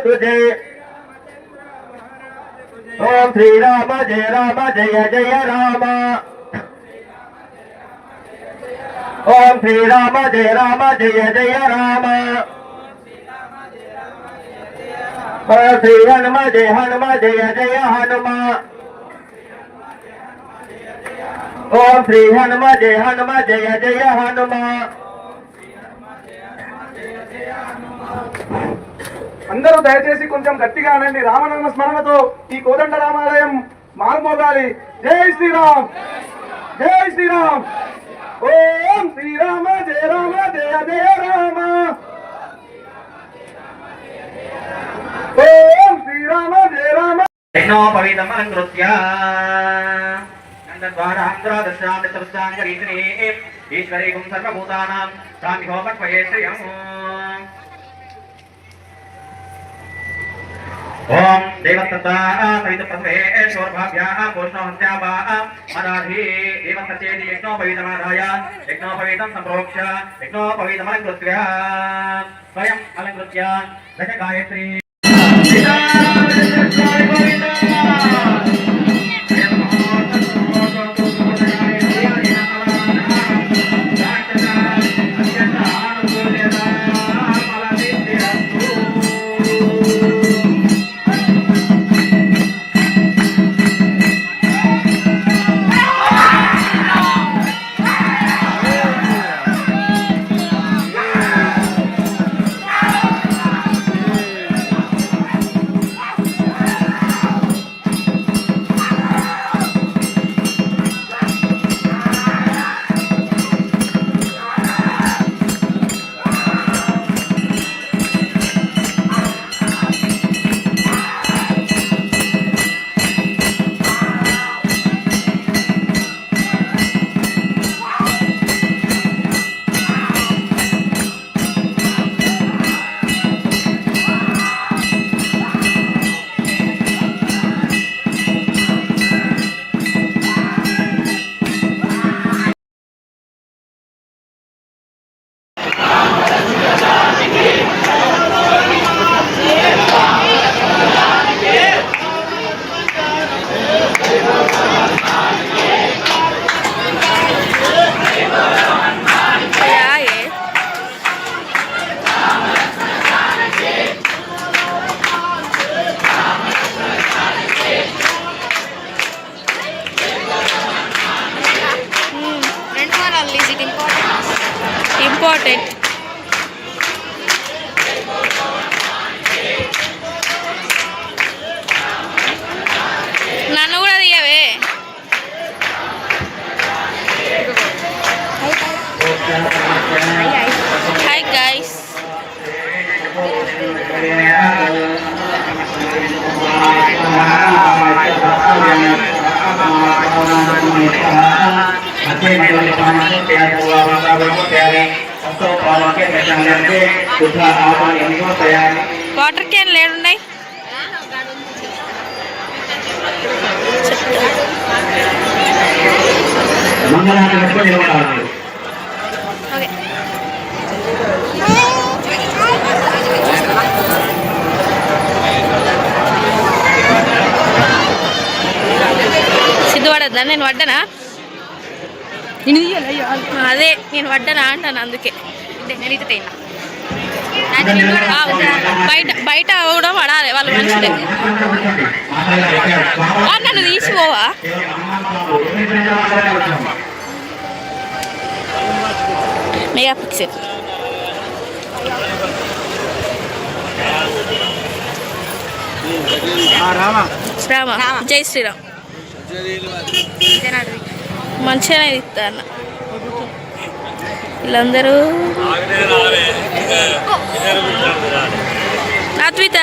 तुझे ओम श्री राम जय जय राम ओम श्री राम जय जय राम ओम श्री हनुम जय जय हनुमान ओम श्री हनुम जय जय हनुमान అందరూ దయచేసి కొంచెం గట్టిగా అనండి. రామనామ స్మరణతో ఈ కోదండ రామాలయం మారుమోగాలి. జై శ్రీరామ్ జై శ్రీరామ్ ఓం శ్రీరామ జయ జయ రామ ఓం శ్రీరామ జయ రామ యజ్ఞోపవీతమలంకృత్య నందద్వారాంధ్రాదశాంగరీశ్వరీ ఈశ్వరీం సర్వభూతానాం సామిహోపత్వయే శ్రియం ओम देवतता सवितप्रभवे शोरभाभ्या पोषणहत्याभा मदाधि देवसचेदि यज्ञोपवीतमादाय यज्ञोपवीतं संप्रोक्ष यज्ञोपवीतमलङ्कृत्य स्वयं अलङ्कृत्य दश गायत्री important. నన్ను కూడా తీయవే. Hi guys. వాటర్ క్యాన్లు ఏడున్నాయి? సిద్ధపడద్దా? నేను పడ్డానా? అదే నేను పడ్డానా అంటాను, అందుకే బయట బయట కూడా పడాలి, వాళ్ళు మనుషులే. నన్ను తీసిపోవా? Mega pixel శ్రామ. జై శ్రీరామ్. మంచిగానే ఇస్తా అన్న వీళ్ళందరూ. అద్విత